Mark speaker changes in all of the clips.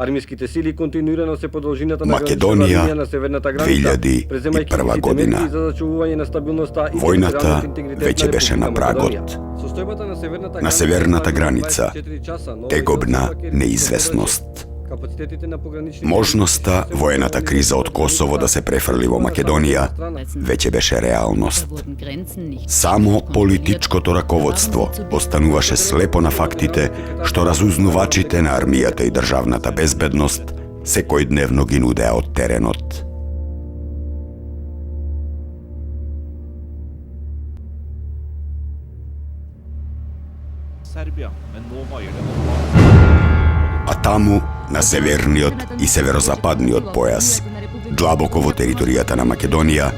Speaker 1: Армиските сили континуирано се по должината на
Speaker 2: Македонија,
Speaker 1: граничната линија на северната граница,
Speaker 2: 2001 година.
Speaker 1: за зачувување на стабилноста и
Speaker 2: Војната
Speaker 1: територијалниот интегритет
Speaker 2: веќе беше на прагот.
Speaker 1: Состојбата
Speaker 2: На северната граница тегобна неизвестност. Можноста воената криза од Косово да се префрли во Македонија веќе беше реалност. Само политичкото раководство остануваше слепо на фактите што разузнавачите на армијата и државната безбедност секојдневно ги нудеа од теренот. А таму, на северниот и северозападниот појас, длабоко во територијата на Македонија,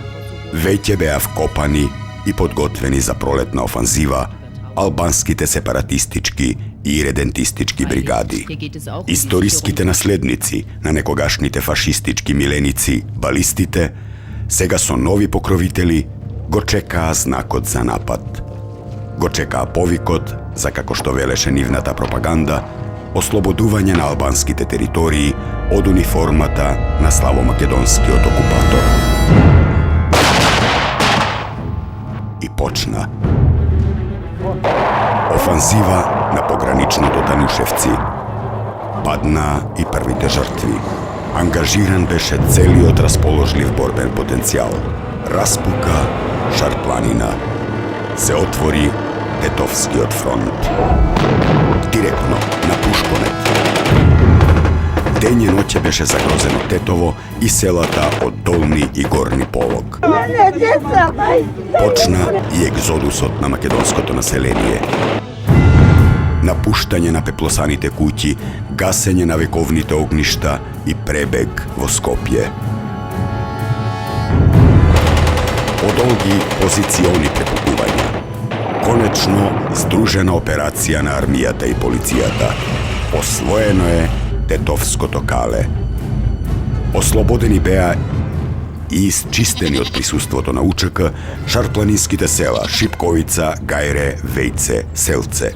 Speaker 2: веќе беа вкопани и подготвени за пролетна офанзива албанските сепаратистички и редентистички бригади. Историските наследници на некогашните фашистички миленици, балистите, сега со нови покровители го чекаа знакот за напад. Го чекаа повикот за, како што велеше нивната пропаганда, ослободување на албанските територии од униформата на славомакедонскиот окупатор. И почна офанзива на пограничното Танушевци. Паднаа и првите жртви. Ангажиран беше целиот расположлив борбен потенцијал. Распука Шарпланина. Се отвори Тетовскиот фронт. Директно на Пушконет. Дење и ноќе беше загрозено Тетово и селата од Долни и Горни Полог. Почна и екзодусот на македонското население. Напуштање на пеплосаните куќи, гасење на вековните огништа и пребег во Скопје. Подолги позициони препукувања. Конечно, здружена операција на армијата и полицијата. Освоено е Тетовското кале. Ослободени беа и исчистени од присуството на УЧК шарпланинските села Шипковица, Гајре, Вејце, Селце.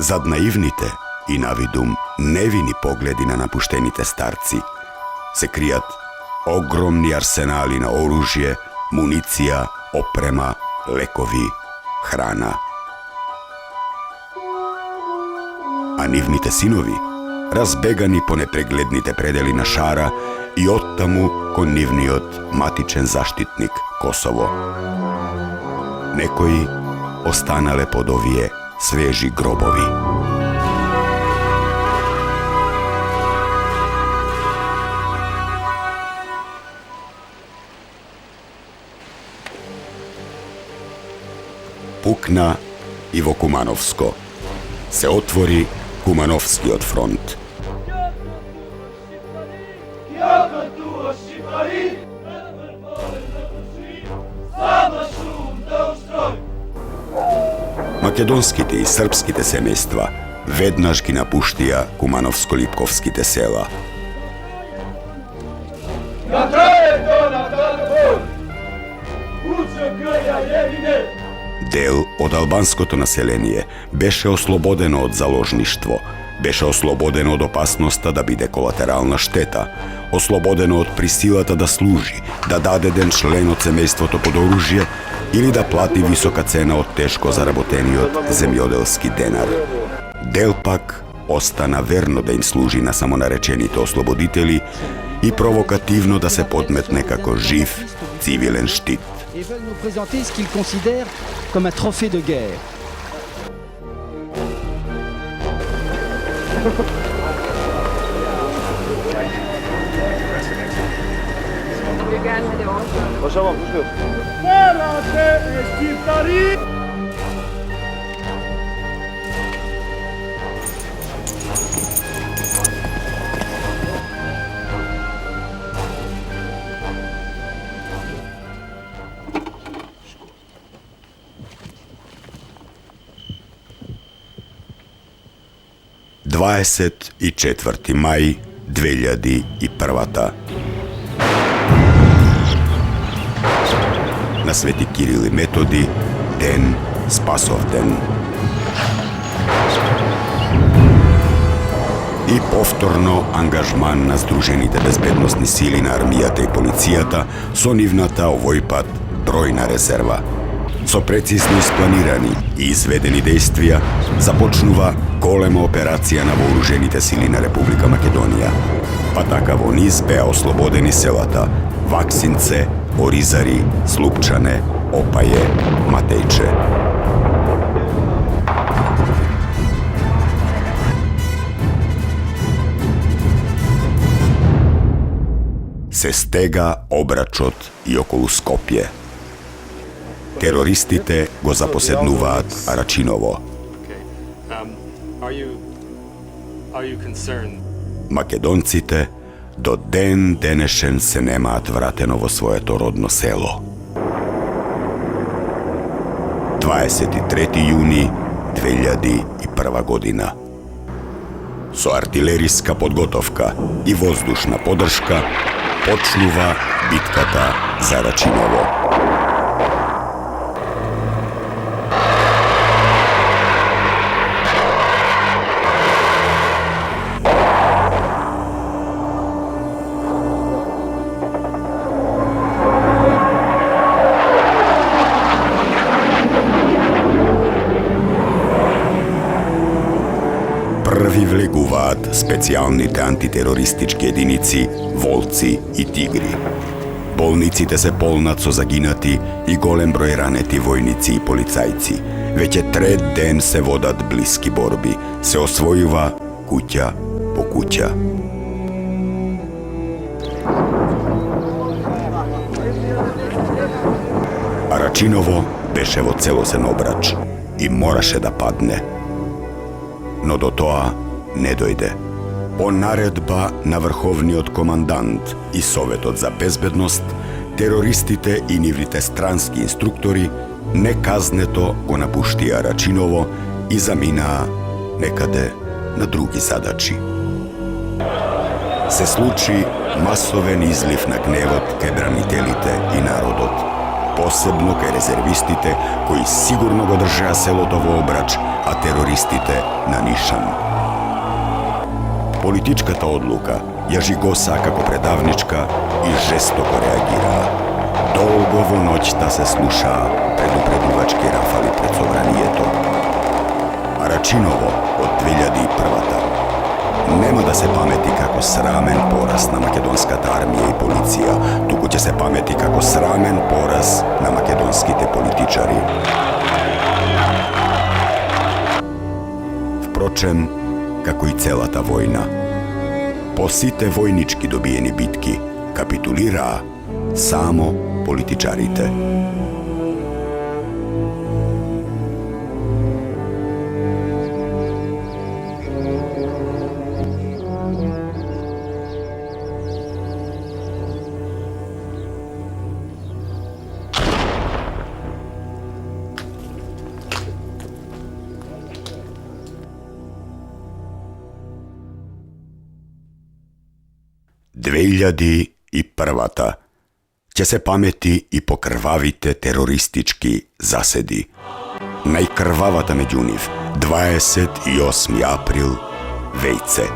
Speaker 2: Зад наивните и навидум невини погледи на напуштените старци се кријат огромни арсенали на оружје, муниција, опрема, лекови, храна. А нивните синови, разбегани по непрегледните предели на шара и оттаму кон нивниот матичен заштитник Косово. Некои останале под овие свежи гробови. Пукна и во Кумановско. Се отвори Кумановскиот фронт. Македонските и српските семејства веднаш ги напуштија Кумановско-Липковските села. Дел од албанското население беше ослободено од заложништво, беше ослободено од опасноста да биде колатерална штета, ослободено од присилата да служи, да даде ден член од семејството под оружје или да плати висока цена од тешко заработениот земјоделски денар. Дел пак остана верно да им служи на самонаречените ослободители и провокативно да се подметне како жив цивилен штит.
Speaker 3: Et veulent nous présenter ce qu'ils considèrent comme un trophée de guerre.
Speaker 2: 24. maj 2001. Na Sveti Kiril i Metodi, den Spasovden. I повторно ангажман на Здружените безбедносни сили на армијата и полицијата со нивната овој пат бројна резерва. Со прецизно испланирани и изведени дејствија започнува голема операција на вооружените сили на Република Македонија. Па така во низ беа ослободени селата Ваксинце, Оризари, Слупчане, Опаје, Матејче. Се стега обрачот и околу Скопје. Терористите го запоседнуваат Арачиново. Македонците до ден денешен се немаат вратено во своето родно село. 23. јуни 2001 година. Со артилериска подготовка и воздушна поддршка почнува битката за Рачиново. Први влегуваат специјалните антитерористички единици Волци и Тигри. Болниците се полнат со загинати и голем број ранети војници и полицајци. Веќе трет ден се водат блиски борби, се освојува куќа по куќа. Арачиново беше во целосен обрач и мораше да падне. Но до тоа не дојде. По наредба на врховниот командант и Советот за безбедност, терористите и нивните странски инструктори неказнето го напуштија Рачиново и заминаа некаде на други задачи. Се случи масовен излив на гневот кај бранителите и народот, посебно кај резервистите кои сигурно го држеа селото во обрач, а терористите на нишан. Политичката одлука ја жигоса како предавничка и жестоко реагираа. Долго во ноќта се слушаа предупредувачки рафали пред собранието. Арачиново од 2001 нема да се памети како срамен пораз на македонската армија и полиција, туку ќе се памети како срамен пораз на македонските политичари. Впрочем, како и целата војна, по сите војнички добиени битки капитулираа само политичарите. И првата ќе се памети и по крвавите терористички заседи. Најкрвавата меѓу нив 28 април Вејце.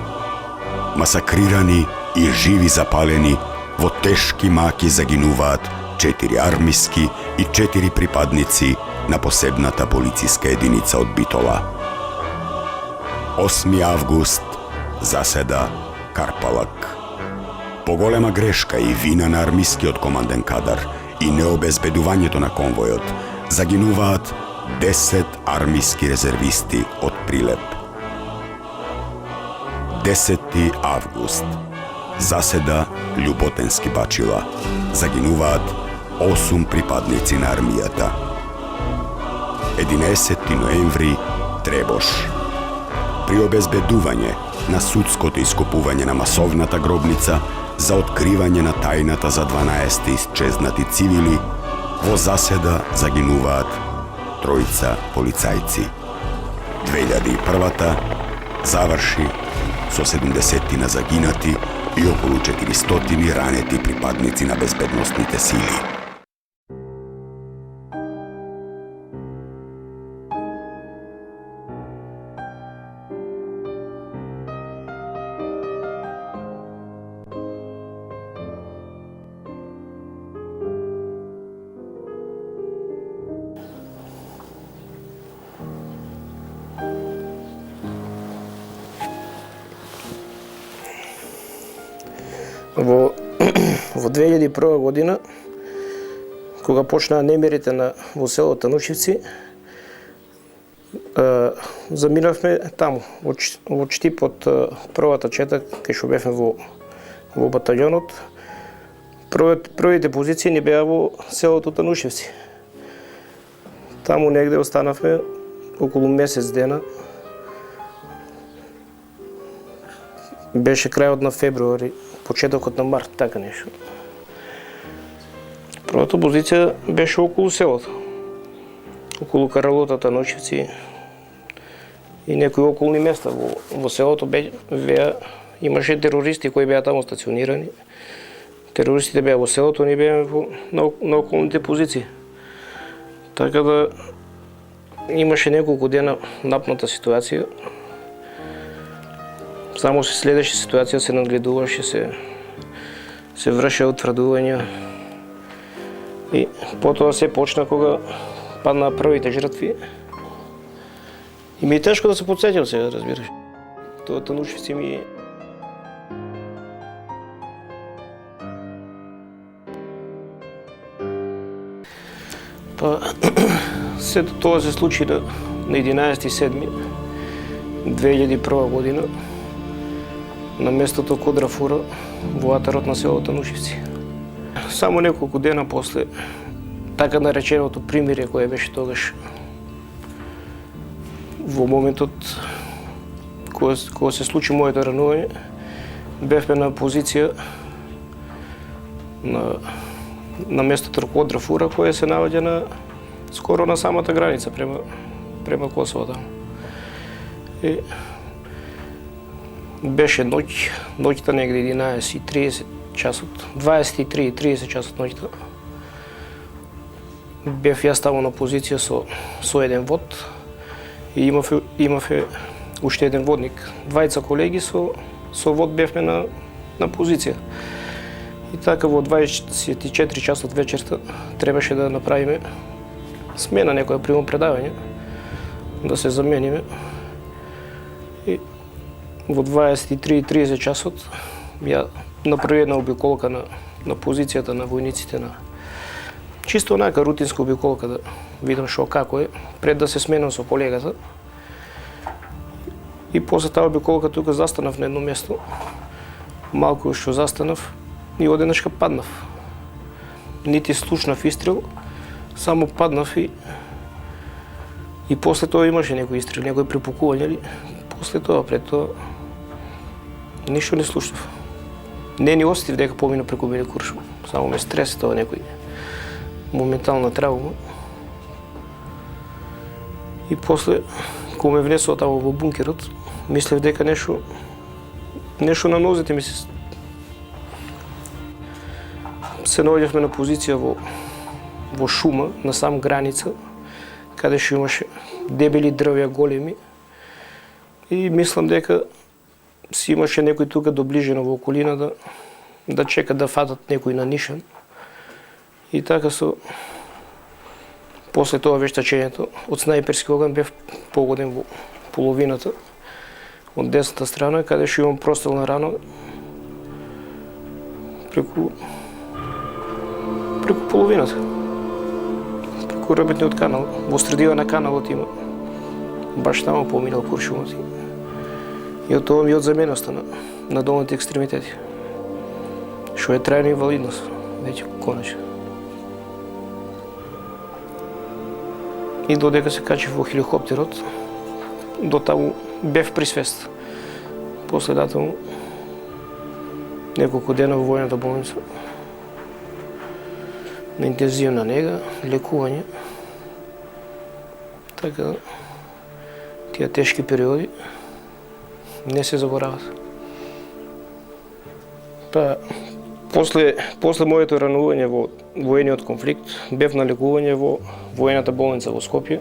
Speaker 2: Масакрирани и живи запалени, во тешки маки загинуваат 4 армиски и 4 припадници на посебната полициска единица од Битола. 8 август заседа Карпалак. Поголема грешка и вина на армискиот команден кадар и необезбедувањето на конвојот загинуваат 10 армиски резервисти од Прилеп. 10 август заседа Љуботенски Бачила. Загинуваат 8 припадници на армијата. 11 ноември Требош. При обезбедување на судското ископување на масовната гробница за откривање на тајната за 12 исчезнати цивили, во заседа загинуваат 3 полицајци. 2001 završi so 70 zaginati i okolo 400 raneti pripadnici na bezbednostните сили.
Speaker 4: Во 2001 година, кога почнаа немирите во село Танушевци, заминавме таму, во Чтип од првата чета, кај што бевме во батальонот. Првите позиции ни беа во селото Танушевци. Таму негде останавме околу месец дена. Беше крајот на февруари, почетокот на март, така нешто. Првата позиција беше околу селото, околу Каралота, Танушевци и некои околни места. Во селото имаше терористи кои беа таму стационирани. Терористите беа во селото, ние беа на околните позиции. Така да имаше неколку дена напната ситуација. Само се следеше ситуација, се надгледуваше, се вршеа утврдувања. И потоа се почна кога паднаа првите жртви. И ми е тешко да се потсеќам сега, разбираш. Тоа Танушевци ми сето тоа се случи на 11.7.2001 година на местото Кодрафура во атарот на село Танушевци. Само неколку дена после така нареченото примирие кое беше тогаш, во моментот кога се случи моето ранување, бевме на позиција на местото Кодрафура, кое се наоѓа скоро на самата граница према Косово таму. И беше ноќта негде 11:30 часот, 23:30 часот ноќта. Бев јас таму на позиција со еден вод и имаве уште еден водник. Двајца колеги со вод бевме на позиција. И така во 24 часот вечерта требаше да направиме смена, некоја примопредавање, да се замениме. И во 23:30 часот ја направи една обиколка на позицијата на војниците, чисто онака рутинска обиколка, да видам што како е, пред да се сменам со колегата. И после таа обиколка тука застанав на едно место, малку што застанав и одеднашка паднав. Нити слушнав истрел, само паднав и после тоа имаше некој истрел, некој припукување. После тоа, пред тоа, ништо не слушнав. Не ни осетив дека помина преку мене куршум. Само ме стресе тоа некој моментална травма. И после, кога ме внесува таму во бункерот, мислев дека нешто на нозете ми се наоѓавме на позиција во шума, на сам граница, каде што имаше дебели дрвја големи. И мислам дека си имаше некој тука доближено во околина да чека да фатат некој на нишан. И така после тоа вештачењето од снајперски оган бев погоден во половината од десната страна, каде што имам прострелна рана преку половината. Преку ребетниот канал, во средина на каналот има. Баш таму поминал куршумот. И од тоа ми одзаменоста на долните екстремитети, што е трајна инвалидност, веќе конечно. И додека се качив во хеликоптерот, до таму бев при свест. После датаму неколку дена во војната болница, на интензивна нега, лекување. Така, тие тешки периоди Не се заборават. Па, после моето ранување во воениот конфликт, бев на лекување во воената болница во Скопје.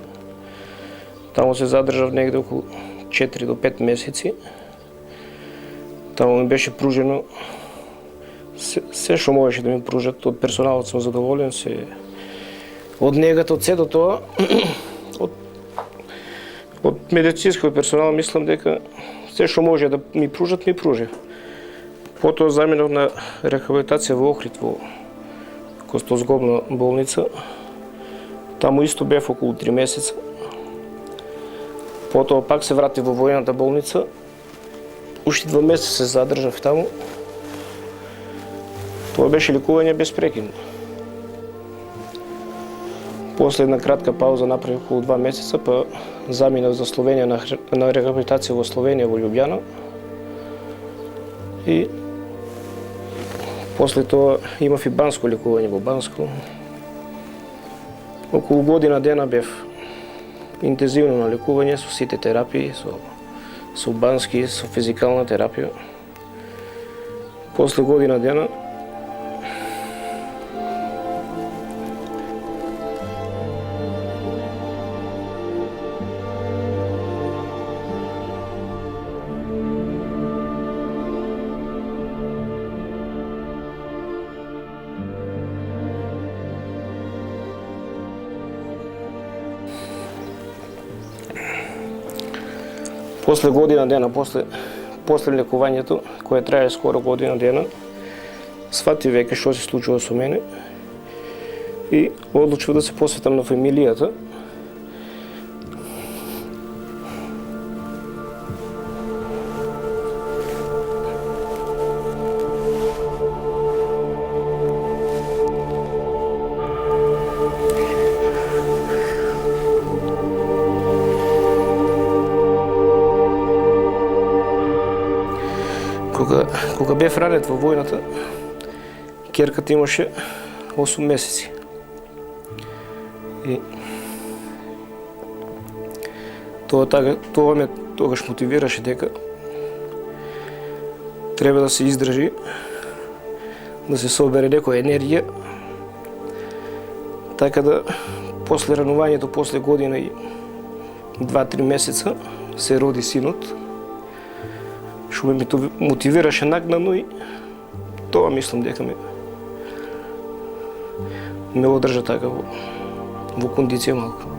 Speaker 4: Таму се задржав негде околу 4 до 5 месеци. Таму ми беше пружено се што можеше да ми пружат. Од персоналот сум задоволен, од негата, од сето тоа. Од медицинскиот персонал мислам дека се што може да ми пружат, ми пружи. Потоа заминав на рехабилитација во Охрид, во Костозгобна болница. Таму исто бев околу 3 месеца. Потоа пак се вратив во воената болница. Уште 2 месеца се задржав таму. Тоа беше лекување без прекин. После една кратка пауза направив околу 2 месеца, па заминав за Словенија на рехабилитација во Словенија, во Љубљана. И после тоа имав и банско лекување во Банско. Околу година дена бев интензивно на лекување со сите терапии, со бански, со физикална терапија. После година дена После година дена, после лекувањето, кое трае скоро година дена, свати веќе што се случува со мене и одлучив да се посветам на фамилијата. Кога бев ранет во војната, ќерката имаше 8 месеци. И тоа ме тогаш мотивираше дека треба да се издржи, да се собере некоја енергија, така да после ранувањето, после година и 2-3 месеца се роди синот, што ме мотивираше нагнано и тоа мислам дека ме одржа така во кондиција малку.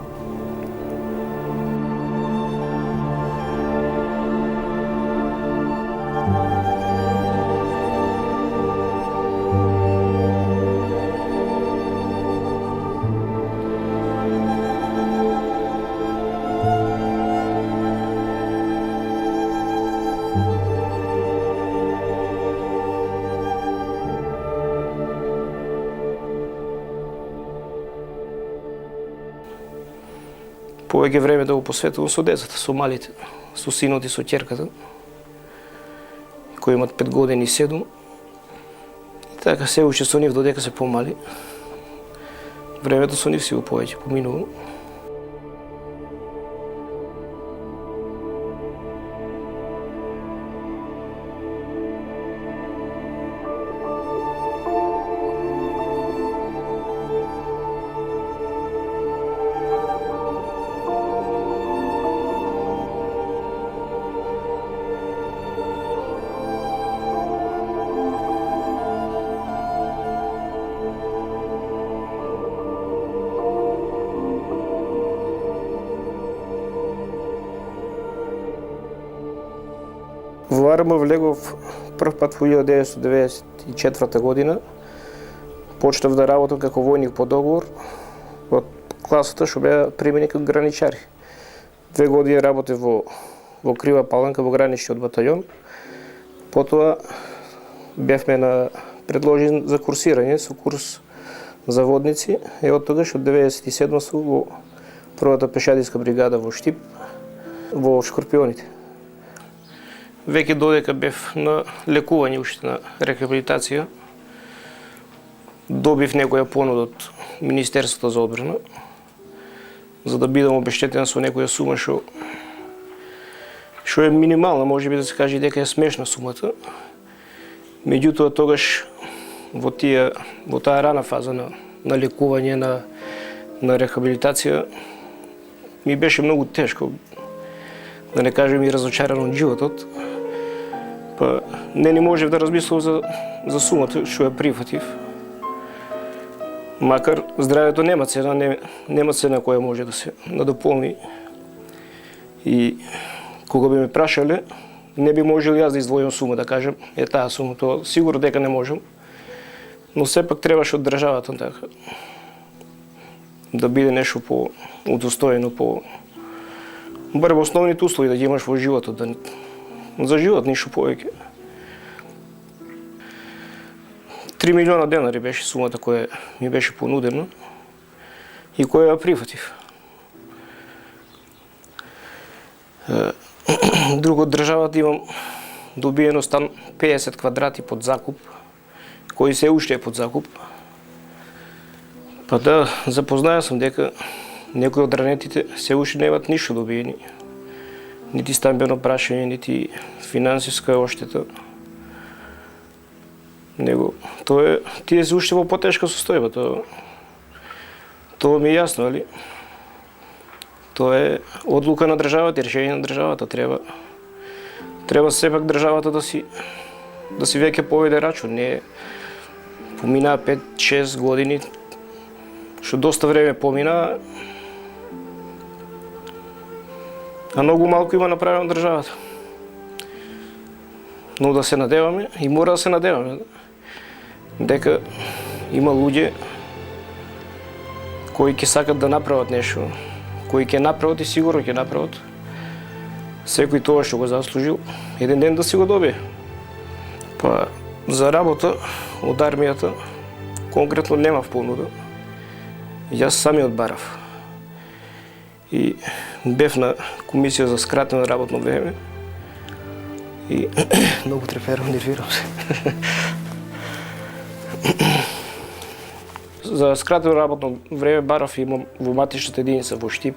Speaker 4: Повеќе време да го посветувам со децата, со малите, со синот и со ќерката, кои имат 5 години и 7. И така се уште со нив додека се помали. Времето со нив си го повеќе поминува. Во АРМ влегов прв пат во 1994 година. Почнав да работам како војник по договор од класата што беа примени како граничари. 2 години работев во Крива Паланка во граничниот батаљон. Потоа бевме предложени за курсирање со курс за водници и од тогаш од 97 сум во првата пешадиска бригада во Штип, во Шкорпионите. Веќе додека бев на лекување, уште на рехабилитација, добив некоја понуда од Министерството за одбрана, за да бидам обештетен со некоја сума што што е минимална, може би да се каже дека е смешна сумата. Меѓутоа тогаш во таа рана фаза на лекување, на рехабилитација, ми беше многу тешко, да не кажем и разочаран од животот. Па не можев да размислам за сумата што ја прифатив. Макар здравето нема цена, нема цена која може да се надополни. И кога би ме прашале, не би можел јас да издвојам сума, да кажем, таа сума, тоа сигурно дека не можам. Но сепак требаше од државата така да биде нешто по удостоено, барем основните услови да ги имаш во животот, за живот ништо повеќе. 3 милиона денари беше сумата која ми беше понудена и која ја прифатив. Друго од државата имам добиено стан 50 квадрати под закуп, кој се уште е под закуп. Па да, запознаја сум дека некои од ранетите се уште немаат ништо добиени. Нити стамбено прашање, нити финансиска оштета. Него, тие се уште во потешка состојба, тоа ми е јасно, али? Тоа е одлука на државата, решение на државата. Треба сепак државата да си веќе поведе рачун. Не поминаа 5-6 години, што доста време помина, а многу малку има направено државата. Но да се надеваме, и мора да се надеваме, дека има луѓе кои ќе сакат да направат нешто, кои ќе направат и сигурно ќе направат. Секој тоа што го заслужил, еден ден да си го добие. Па за работа од армијата конкретно немав понуда. Јас самиот барав. И бев на комисија за скратено работно време. И многу треперам, нервирам се. За скратено работно време барав и во матичната единица во Штип,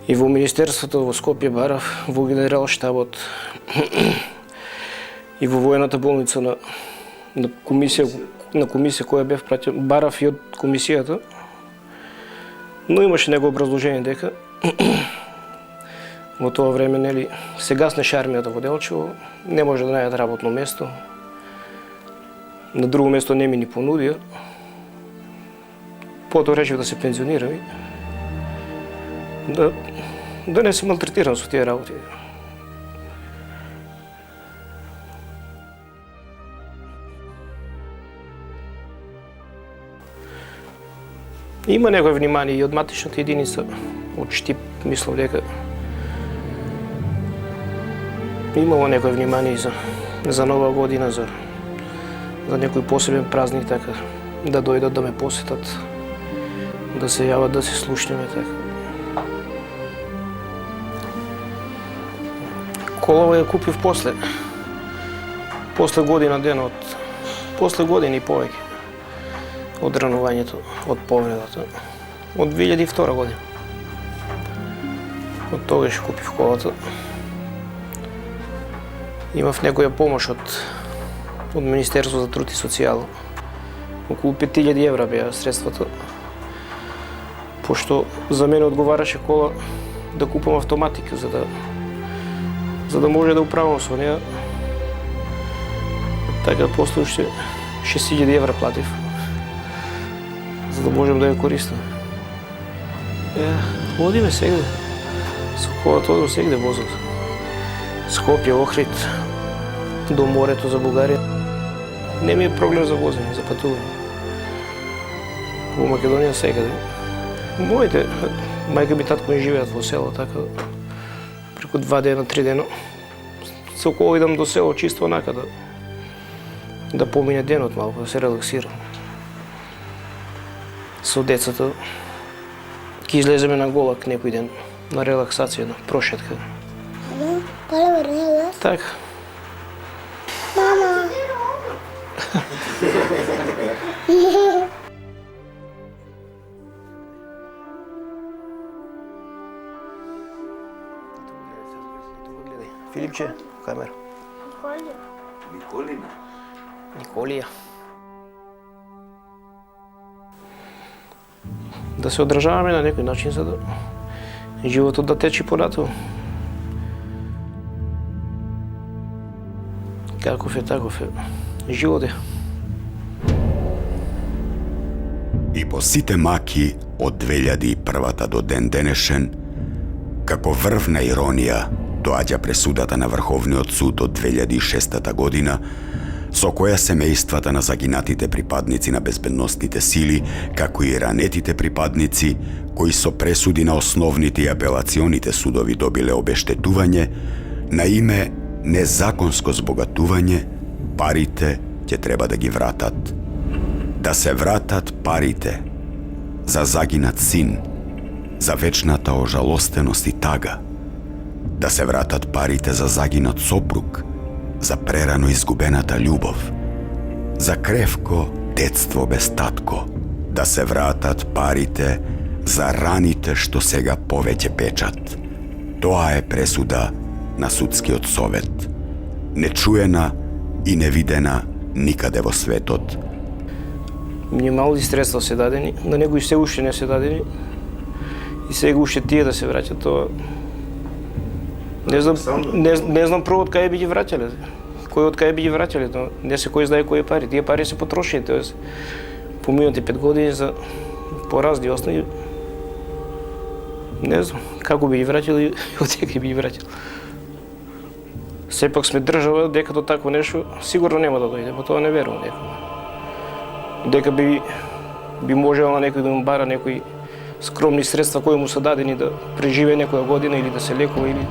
Speaker 4: и во Министерството во Скопје барав, во Генералштабот, и во воената болница на комисија која бев пратен, барав и од комисијата, но имаше него образложение дека во тоа време, нели, се гаснеше армијата во Делчево, не може да најдат работно место. На друго место не ми ни понудија. Потоа речев да се пензионирам и да не се малтретирам со тие работи. Има некој внимание и од матичната единица, од Штип, мислам дека имало некој внимание за Нова година, за некој посебен празник, така, да дојдат да ме посетат, да се јават, да се слушнеме, така. Колава ја купив после година ден, после година и повеќе од ранувањето, од повредата, од 2002 година. Од тогаш купив колата. Имав некоја помош од Министерство за труд и социјала. Околу 5000 евра беа средствата, пошто за мене одговараше кола да купам автоматика, за да може да управам со неја. Така после уште 6000 евра платив, за да можем да ја користам. Одиме сегде. Со колата одим сегде возам. Скопје, Охрид, до морето за Бугарија. Не ми е проблем за возење, за патување. Во Македонија секаде. Моите, мајка ми, татко ми живеат во село, така, преку 2 дена, 3 дена. Се околу идам до село, чисто онака да помине денот малку, да се релаксирам. Со децата ќе излеземе на Голак некој ден, на релаксација, на прошетка. Така.
Speaker 5: Мама.
Speaker 4: Включи камеру. Николия. Да се одржаваме на некој начин за да животот да тече понатаму. Каков е, таков е. Живот е.
Speaker 2: И по сите маки од 2001 до ден денешен, како врвна иронија, доаѓа пресудата на Врховниот суд од 2006 година, со која семејствата на загинатите припадници на безбедносните сили, како и ранетите припадници, кои со пресуди на основните и апелационите судови добиле обештетување, на име незаконско збогатување, парите ќе треба да ги вратат. Да се вратат парите за загинат син, за вечната ожалостеност и тага. Да се вратат парите за загинат сопруг, за прерано изгубената љубов, за кревко детство без татко. Да се вратат парите за раните што сега повеќе печат. Тоа е пресуда на судскиот совет. Нечуена и невидена никаде во светот.
Speaker 4: Минимални средства се дадени, на некои се уште не се дадени. И сега уште тие да се враќат, тоа... Не знам прво од кај би ги враќале. Кој од кај би ги враќале, но не се кој знае кои пари. Тие пари се потрошени, тоест поминати 5 години за поразни основи. Не знам како би ги враќали и од дека би ги враќали. Сепак сме држава, дека до такво нешто сигурно нема да дојде, по тоа не верувам дека би можело на некој да му бара некои скромни средства кои му се дадени да преживее некоја година или да се лекува или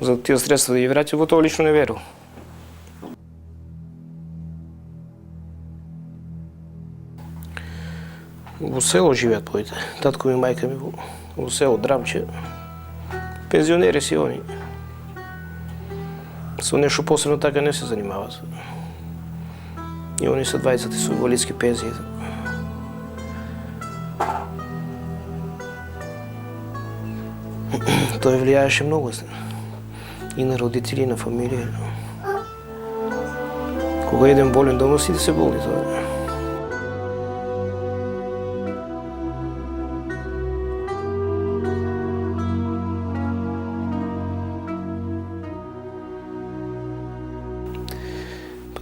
Speaker 4: за тие средства да ги враќа, во тоа лично не верувам. Во село живеат моите. Татко ми и мајка ми во село Драмче. Пензионери си они. Со нешто посебно така не се занимаваат. И они се двајцата со инвалидски пензии. Тоа влијаеше многу и на родители, и на фамилија. Кога еден болен дома, сите се болни.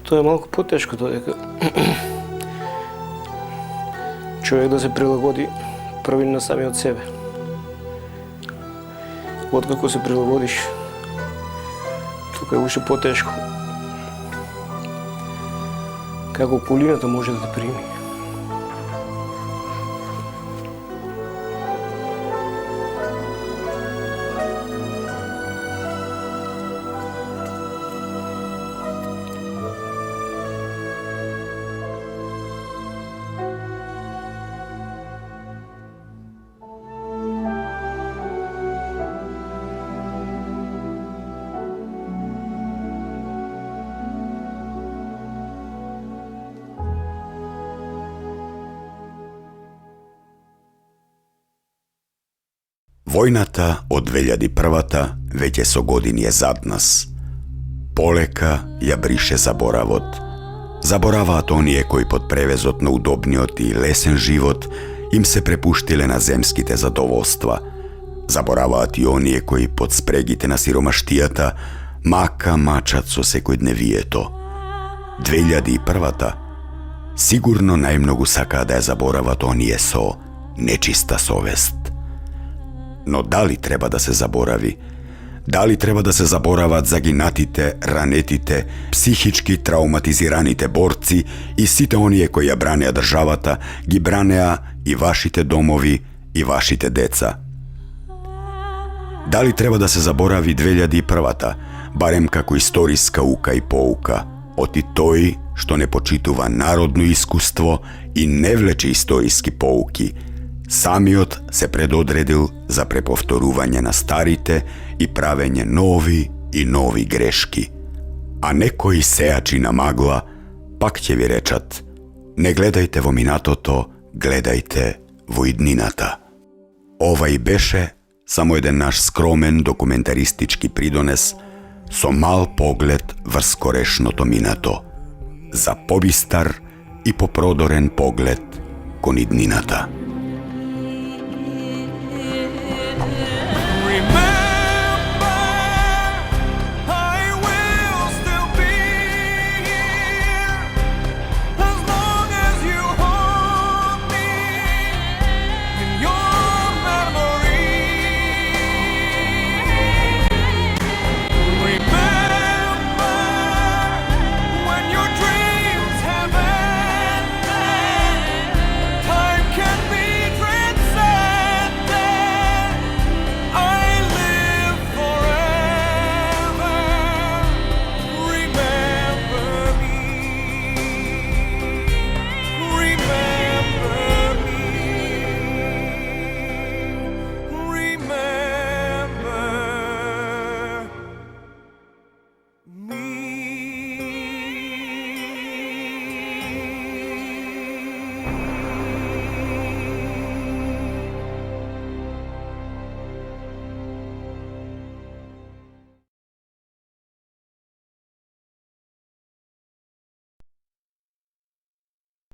Speaker 4: Тоа е малку потешко, дека човек да се прилагоди први на самиот себе. Откако се прилагодиш, тука е уште потешко. Како околината може да те прими.
Speaker 2: Војната од 2001 веќе со години е зад нас. Полека ја брише заборавот. Забораваат оние кои под превезот на удобниот и лесен живот им се препуштиле на земските задоволства. Забораваат и оние кои под спрегите на сиромаштијата мака мачат со секојдневието. 2001 сигурно најмногу сакаа да ја заборават оние со нечиста совест. Но дали треба да се заборави? Дали треба да се заборават загинатите, ранетите, психички трауматизираните борци и сите оние кои ја бранеа државата, ги бранеа и вашите домови и вашите деца? Дали треба да се заборави 2001, барем како историска ука и поука, оти тој што не почитува народно искуство и не влече историски поуки, самиот се предодредил за преповторување на старите и правење нови и нови грешки. А некои сеачи на магла пак ќе ви речат: не гледајте во минатото, гледајте во иднината. Ова и беше samo еден наш скромен документаристички придонес со мал поглед врз скорешното минато, за побистар и попродорен поглед кон иднината.